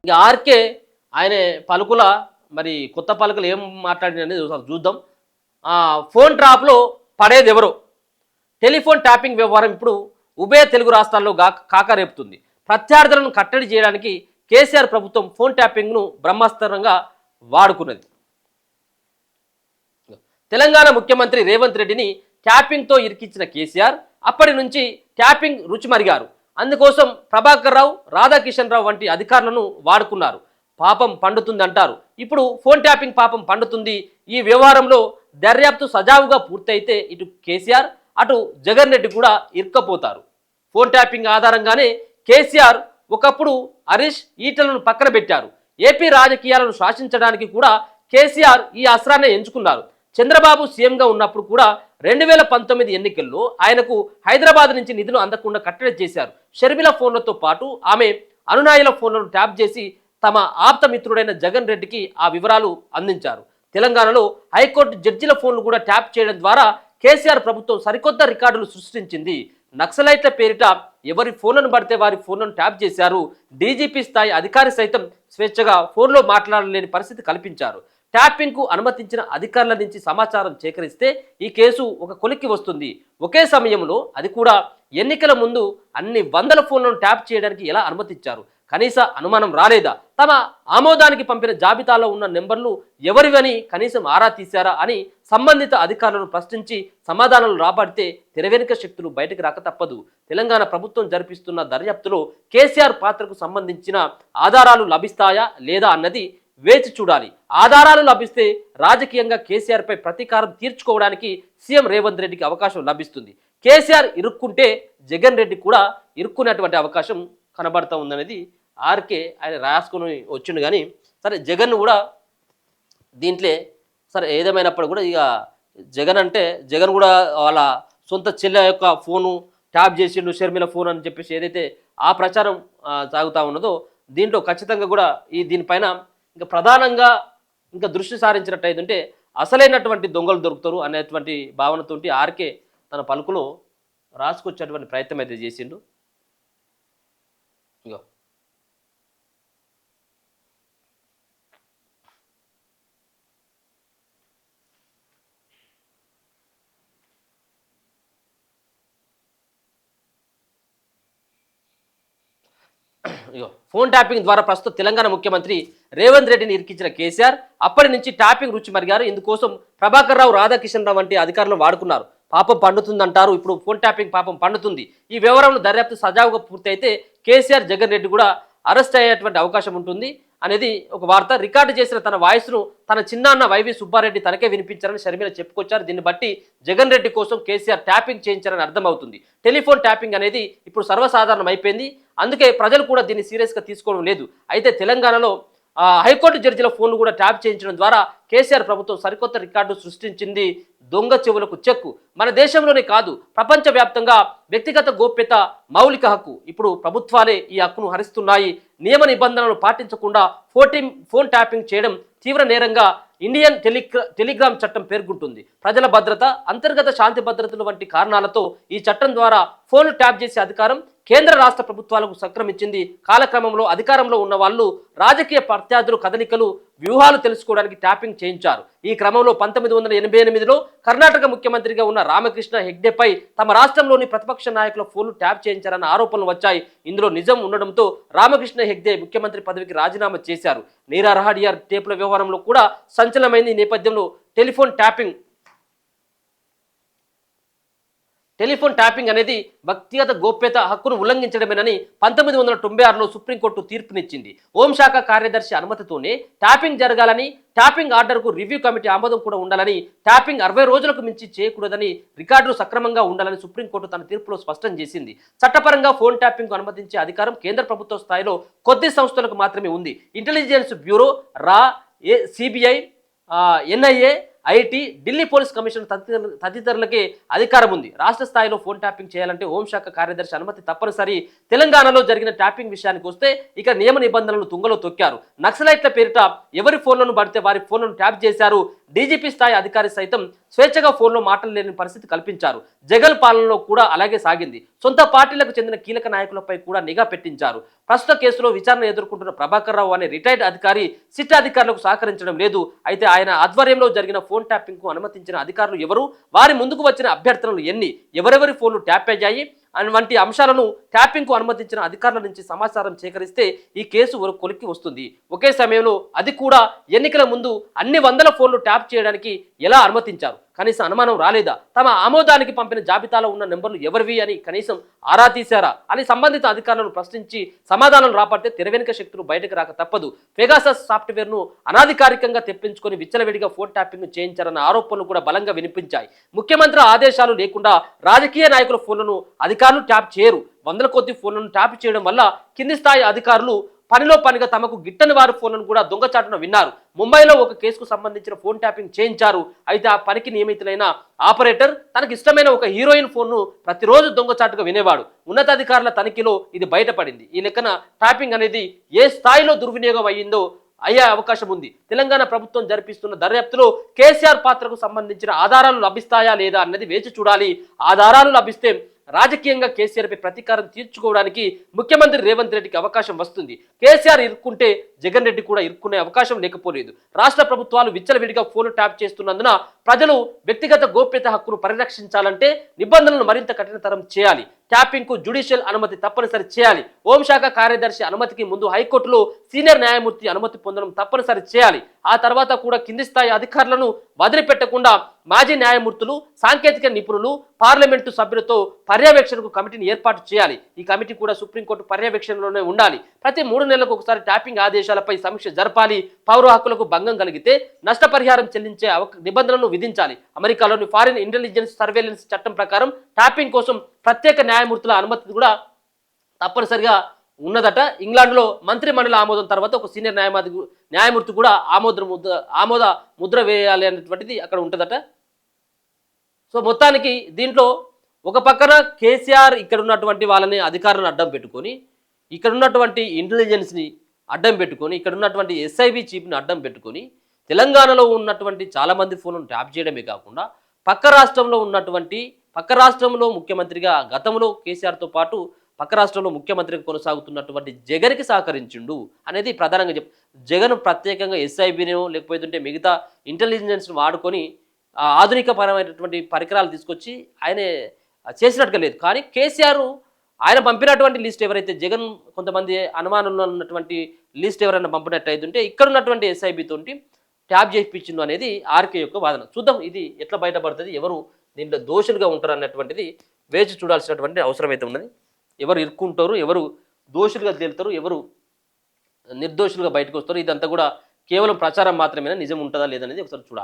ఇక ఆర్కే ఆయన పలుకుల మరి కొత్త పలుకులు ఏం మాట్లాడినది చూద్దాం. ఫోన్ ట్రాప్లో పడేది ఎవరు? టెలిఫోన్ ట్యాపింగ్ వ్యవహారం ఇప్పుడు ఉభయ తెలుగు రాష్ట్రాల్లో కాకరేపుతుంది. ప్రత్యర్థులను కట్టడి చేయడానికి కేసీఆర్ ప్రభుత్వం ఫోన్ ట్యాపింగ్ను బ్రహ్మాస్త్రంగా వాడుకున్నది. తెలంగాణ ముఖ్యమంత్రి రేవంత్ రెడ్డిని ట్యాపింగ్తో ఇరికించిన కేసీఆర్ అప్పటి నుంచి ట్యాపింగ్ రుచి మరిగారు. అందుకోసం ప్రభాకర్ రావు, రాధాకిషన్ రావు వంటి అధికారులను వాడుకున్నారు. పాపం పండుతుంది అంటారు. ఇప్పుడు ఫోన్ ట్యాపింగ్ పాపం పండుతుంది. ఈ వ్యవహారంలో దర్యాప్తు సజావుగా పూర్తయితే ఇటు కేసీఆర్ అటు జగన్ రెడ్డి కూడా ఇరుక్కపోతారు. ఫోన్ ట్యాపింగ్ ఆధారంగానే కేసీఆర్ ఒకప్పుడు హరీష్ ఈటలను పక్కన పెట్టారు. ఏపీ రాజకీయాలను శాసించడానికి కూడా కేసీఆర్ ఈ అస్త్రాన్ని ఎంచుకున్నారు. చంద్రబాబు సీఎంగా ఉన్నప్పుడు కూడా 2019 ఎన్నికల్లో ఆయనకు హైదరాబాద్ నుంచి నిధులు అందకుండా కట్టడి చేశారు. షర్మిల ఫోన్లతో పాటు ఆమె అనునాయుల ఫోన్లను ట్యాప్ చేసి తమ ఆప్త మిత్రుడైన జగన్ రెడ్డికి ఆ వివరాలు అందించారు. తెలంగాణలో హైకోర్టు జడ్జిల ఫోన్లు కూడా ట్యాప్ చేయడం ద్వారా కేసీఆర్ ప్రభుత్వం సరికొత్త రికార్డులు సృష్టించింది. నక్సలైట్ల పేరిట ఎవరి ఫోన్లను పడితే వారి ఫోన్లను ట్యాప్ చేశారు. డీజీపీ స్థాయి అధికారి సైతం స్వేచ్ఛగా ఫోన్లో మాట్లాడలేని పరిస్థితి కల్పించారు. ట్యాపింగ్కు అనుమతించిన అధికారుల నుంచి సమాచారం సేకరిస్తే ఈ కేసు ఒక కొలిక్కి వస్తుంది. ఒకే సమయంలో అది కూడా ఎన్నికల ముందు అన్ని వందల ఫోన్లను ట్యాప్ చేయడానికి ఎలా అనుమతించారు? కనీస అనుమానం రాలేదా? తమ ఆమోదానికి పంపిన జాబితాలో ఉన్న నెంబర్లు ఎవరివని కనీసం ఆరా తీశారా అని సంబంధిత అధికారులను ప్రశ్నించి సమాధానాలు రాబడితే తెరవెనుక శక్తులు బయటకు రాక తప్పదు. తెలంగాణ ప్రభుత్వం జరిపిస్తున్న దర్యాప్తులో కేసీఆర్ పాత్రకు సంబంధించిన ఆధారాలు లభిస్తాయా లేదా అన్నది వేచి చూడాలి. ఆధారాలు లభిస్తే రాజకీయంగా కేసీఆర్ పై ప్రతీకారం తీర్చుకోవడానికి సీఎం రేవంత్ రెడ్డికి అవకాశం లభిస్తుంది. కేసీఆర్ ఇరుక్కుంటే జగన్ రెడ్డి కూడా ఇరుక్కునేటువంటి అవకాశం కనబడతా ఉందనేది ఆర్కే ఆయన రాసుకుని వచ్చిండు. కానీ సరే జగన్ కూడా దీంట్లో సరే ఏదేమైనప్పుడు కూడా ఇక జగన్ కూడా వాళ్ళ సొంత చెల్లె యొక్క ఫోను ట్యాప్ చేసిండు షర్మిల ఫోన్ అని చెప్పేసి ఏదైతే ఆ ప్రచారం సాగుతూ ఉన్నదో దీంట్లో ఖచ్చితంగా కూడా దీనిపైన ఇంకా ప్రధానంగా ఇంకా దృష్టి సారించినట్టయితే అసలైనటువంటి దొంగలు దొరుకుతారు అనేటువంటి భావనతో ఆర్కే తన పలుకులో రాసుకొచ్చేటువంటి ప్రయత్నం అయితే చేసిండు. ఇగో ఫోన్ ట్యాపింగ్ ద్వారా ప్రస్తుత తెలంగాణ ముఖ్యమంత్రి రేవంత్ రెడ్డిని ఇరికించిన కేసీఆర్ అప్పటి నుంచి ట్యాపింగ్ రుచి మరిగారు. ఇందుకోసం ప్రభాకర్ రావు, రాధాకిషన్ రావు వంటి అధికారులు వాడుకున్నారు. పాపం పండుతుందంటారు. ఇప్పుడు ఫోన్ ట్యాపింగ్ పాపం పండుతుంది. ఈ వ్యవహారంలో దర్యాప్తు సజావుగా పూర్తయితే కేసీఆర్, జగన్ రెడ్డి కూడా అరెస్ట్ అయ్యేటువంటి అవకాశం ఉంటుంది అనేది ఒక వార్త. రికార్డు చేసిన తన వాయిస్ను తన చిన్నాన్న వైవి సుబ్బారెడ్డి తనకే వినిపించారని షర్మిల చెప్పుకొచ్చారు. దీన్ని బట్టి జగన్ రెడ్డి కోసం కేసీఆర్ ట్యాపింగ్ చేయించారని అర్థమవుతుంది. టెలిఫోన్ ట్యాపింగ్ అనేది ఇప్పుడు సర్వసాధారణం అయిపోయింది. అందుకే ప్రజలు కూడా దీన్ని సీరియస్గా తీసుకోవడం లేదు. అయితే తెలంగాణలో హైకోర్టు జడ్జిల ఫోన్లు కూడా ట్యాప్ చేయించడం ద్వారా కేసీఆర్ ప్రభుత్వం సరికొత్త రికార్డు సృష్టించింది. దొంగ చెవులకు చెక్కు. మన దేశంలోనే కాదు ప్రపంచవ్యాప్తంగా వ్యక్తిగత గోప్యత మౌలిక హక్కు. ఇప్పుడు ప్రభుత్వాలే ఈ హక్కును హరిస్తున్నాయి. నియమ నిబంధనలు పాటించకుండా ఫోన్ ట్యాపింగ్ చేయడం తీవ్ర నేరంగా ఇండియన్ టెలిగ్రామ్ చట్టం పేర్కొంటుంది. ప్రజల భద్రత, అంతర్గత శాంతి భద్రతలు వంటి కారణాలతో ఈ చట్టం ద్వారా ఫోన్లు ట్యాప్ చేసే అధికారం కేంద్ర రాష్ట్ర ప్రభుత్వాలకు సంక్రమించింది. కాలక్రమంలో అధికారంలో ఉన్న వాళ్ళు రాజకీయ ప్రత్యర్థులు కదలికలు, వ్యూహాలు తెలుసుకోవడానికి ట్యాపింగ్ చేయించారు. ఈ క్రమంలో 1988లో కర్ణాటక ముఖ్యమంత్రిగా ఉన్న రామకృష్ణ హెగ్డేపై తమ రాష్ట్రంలోని ప్రతిపక్ష నాయకుల ఫోన్లు ట్యాప్ చేయించారన్న ఆరోపణలు వచ్చాయి. ఇందులో నిజం ఉండడంతో రామకృష్ణ హెగ్డే ముఖ్యమంత్రి పదవికి రాజీనామా చేశారు. నీరా రహాడియార్ టేపుల వ్యవహారంలో కూడా సంచలనమైంది. ఈ నేపథ్యంలో టెలిఫోన్ ట్యాపింగ్ అనేది వ్యక్తిగత గోప్యత హక్కును ఉల్లంఘించడమేనని 1996లో సుప్రీంకోర్టు తీర్పునిచ్చింది. హోంశాఖ కార్యదర్శి అనుమతితోనే ట్యాపింగ్ జరగాలని, ట్యాపింగ్ ఆర్డర్కు రివ్యూ కమిటీ ఆమోదం కూడా ఉండాలని, ట్యాపింగ్ 60 రోజులకు మించి చేయకూడదని, రికార్డులు సక్రమంగా ఉండాలని సుప్రీంకోర్టు తన తీర్పులో స్పష్టం చేసింది. చట్టపరంగా ఫోన్ ట్యాపింగ్కు అనుమతించే అధికారం కేంద్ర ప్రభుత్వ స్థాయిలో కొద్ది సంస్థలకు మాత్రమే ఉంది. ఇంటెలిజెన్స్ బ్యూరో, రా, CBI, NIA, IT, Delhi police commission తదితరులకే అధికారం ఉంది. రాష్ట్ర స్థాయిలో ఫోన్ ట్యాపింగ్ చేయాలంటే హోంశాఖ కార్యదర్శి అనుమతి తప్పనిసరి. తెలంగాణలో జరిగిన ట్యాపింగ్ విషయానికి వస్తే ఇక నియమ నిబంధనలు తుంగలో తొక్కారు. నక్సలైట్ల పేరిట ఎవరి ఫోన్లను పడితే వారి ఫోన్లను ట్యాప్ చేశారు. డీజీపీ స్థాయి అధికారి సైతం స్వేచ్ఛగా ఫోన్లో మాటలు లేని పరిస్థితి కల్పించారు. జగన్ పాలనలో కూడా అలాగే సాగింది. సొంత పార్టీలకు చెందిన కీలక నాయకులపై కూడా నిఘా పెట్టించారు. ప్రస్తుత కేసులో విచారణ ఎదుర్కొంటున్న ప్రభాకర్ రావు అనే రిటైర్డ్ అధికారి సిట్ అధికారులకు సహకరించడం లేదు. అయితే ఆయన ఆధ్వర్యంలో జరిగిన ఫోన్ ట్యాపింగ్ కు అనుమతించిన అధికారులు ఎవరు, వారి ముందుకు వచ్చిన అభ్యర్థనలు ఎన్ని, ఎవరెవరి ఫోన్లు ట్యాప్ అయ్యాయి వంటి అంశాలను ట్యాపింగ్ కు అనుమతించిన అధికారుల నుంచి సమాచారం సేకరిస్తే ఈ కేసు కొలిక్కి వస్తుంది. ఒకే సమయంలో అది కూడా ఎన్నికల ముందు అన్ని వందల ఫోన్లు ట్యాప్ చేయడానికి ఎలా అనుమతించారు? కనీసం అనుమానం రాలేదా? తమ ఆమోదానికి పంపిన జాబితాలో ఉన్న నెంబర్లు ఎవరివి అని కనీసం ఆరా తీశారా అని సంబంధిత అధికారులను ప్రశ్నించి సమాధానం రాపడితే తెరవెనుక శక్తులు బయటకు రాక తప్పదు. పెగాసస్ సాఫ్ట్వేర్ ను అనాధికారికంగా తెప్పించుకొని విచ్చలవిడిగా ఫోన్ ట్యాపింగ్ చేయించారన్న ఆరోపణలు కూడా బలంగా వినిపించాయి. ముఖ్యమంత్రి ఆదేశాలు లేకుండా రాజకీయ నాయకుల ఫోన్లను అధికారులు ట్యాప్ చేయరు. వందల కొద్ది ఫోన్లను ట్యాప్ చేయడం వల్ల కింది స్థాయి అధికారులు పనిలో పనిగా తమకు గిట్టని వారి ఫోన్లను కూడా దొంగచాటున విన్నారు. ముంబైలో ఒక కేసుకు సంబంధించిన ఫోన్ ట్యాపింగ్ చేయించారు. అయితే ఆ పనికి నియమితులైన ఆపరేటర్ తనకు ఇష్టమైన ఒక హీరోయిన్ ఫోన్ను ప్రతిరోజు దొంగచాటుగా వినేవాడు. ఉన్నతాధికారుల తనిఖీలో ఇది బయటపడింది. ఈ లెక్కన ట్యాపింగ్ అనేది ఏ స్థాయిలో దుర్వినియోగం అయ్యే అవకాశం ఉంది. తెలంగాణ ప్రభుత్వం జరిపిస్తున్న దర్యాప్తులో కేసీఆర్ పాత్రకు సంబంధించిన ఆధారాలు లభిస్తాయా లేదా అన్నది వేచి చూడాలి. ఆధారాలు లభిస్తే రాజకీయంగా కేసీఆర్పై ప్రతీకారం తీర్చుకోవడానికి ముఖ్యమంత్రి రేవంత్ రెడ్డికి అవకాశం వస్తుంది. కేసీఆర్ ఇరుక్కుంటే జగన్ రెడ్డి కూడా ఇరుక్కునే అవకాశం లేకపోలేదు. రాష్ట్ర ప్రభుత్వాలు విచ్చలవిడిగా ఫోన్లు ట్యాప్ చేస్తున్నందున ప్రజలు వ్యక్తిగత గోప్యత హక్కును పరిరక్షించాలంటే నిబంధనలను మరింత కఠినతరం చేయాలి. ట్యాపింగ్ కు జ్యుడిషియల్ అనుమతి తప్పనిసరి చేయాలి. హోంశాఖ కార్యదర్శి అనుమతికి ముందు హైకోర్టులో సీనియర్ న్యాయమూర్తి అనుమతి పొందడం తప్పనిసరి చేయాలి. ఆ తర్వాత కూడా కింది స్థాయి అధికారులను వదిలిపెట్టకుండా మాజీ న్యాయమూర్తులు, సాంకేతిక నిపుణులు, పార్లమెంటు సభ్యులతో పర్యవేక్షణకు కమిటీని ఏర్పాటు చేయాలి. ఈ కమిటీ కూడా సుప్రీంకోర్టు పర్యవేక్షణలోనే ఉండాలి. ప్రతి 3 నెలలకు ఒకసారి ట్యాపింగ్ ఆదేశాలపై సమీక్ష జరపాలి. పౌర హక్కులకు భంగం కలిగితే నష్టపరిహారం చెల్లించే నిబంధనలను విధించాలి. అమెరికాలోని ఫారిన్ ఇంటెలిజెన్స్ సర్వేలెన్స్ చట్టం ప్రకారం ట్యాపింగ్ కోసం ప్రత్యేక న్యాయమూర్తుల అనుమతి కూడా ఉన్నదట. ఇంగ్లాండ్లో మంత్రి మండలి ఆమోదం తర్వాత ఒక సీనియర్ న్యాయమూర్తి కూడా ఆమోద ముద్ర వేయాలి అనేటువంటిది అక్కడ ఉంటుందట. సో మొత్తానికి దీంట్లో ఒక పక్కన కేసీఆర్ ఇక్కడ ఉన్నటువంటి వాళ్ళని అధికారులను అడ్డం పెట్టుకొని, ఇక్కడ ఉన్నటువంటి ఇంటెలిజెన్స్ని అడ్డం పెట్టుకొని, ఇక్కడ ఉన్నటువంటి ఎస్ఐబి చీఫ్ని అడ్డం పెట్టుకొని తెలంగాణలో ఉన్నటువంటి చాలామంది ఫోన్లను ట్యాప్ చేయడమే కాకుండా పక్క రాష్ట్రంలో ముఖ్యమంత్రిగా గతంలో కేసీఆర్తో పాటు పక్క రాష్ట్రంలో ముఖ్యమంత్రిగా కొనసాగుతున్నటువంటి జగన్కి సహకరించిండు అనేది ప్రధానంగా జగన్ ప్రత్యేకంగా ఎస్ఐబినో లేకపోతే మిగతా ఇంటెలిజెన్స్ను వాడుకొని ఆధునిక పరమైనటువంటి పరికరాలు తీసుకొచ్చి ఆయన చేసినట్టుగా లేదు. కానీ కేసీఆర్ ఆయన పంపినటువంటి లిస్ట్ ఎవరైతే జగన్ కొంతమంది అనుమానంలో ఉన్నటువంటి లిస్ట్ ఎవరైనా పంపినట్టయితుంటే ఇక్కడ ఉన్నటువంటి ఎస్ఐబి తోటి ట్యాప్ చేయించిండు అనేది ఆర్కే యొక్క వాదన. చూద్దాం ఇది ఎట్లా బయటపడుతుంది, ఎవరు దీంట్లో దోషులుగా ఉంటారు అన్నటువంటిది వేచి చూడాల్సినటువంటి అవసరం అయితే ఉన్నది. ఎవరు ఇరుక్కుంటారు, ఎవరు దోషులుగా తేలుతారు, ఎవరు నిర్దోషులుగా బయటకు వస్తారు, ఇదంతా కూడా కేవలం ప్రచారం మాత్రమేనా, నిజం ఉంటుందా లేదనేది ఒకసారి చూడాలి.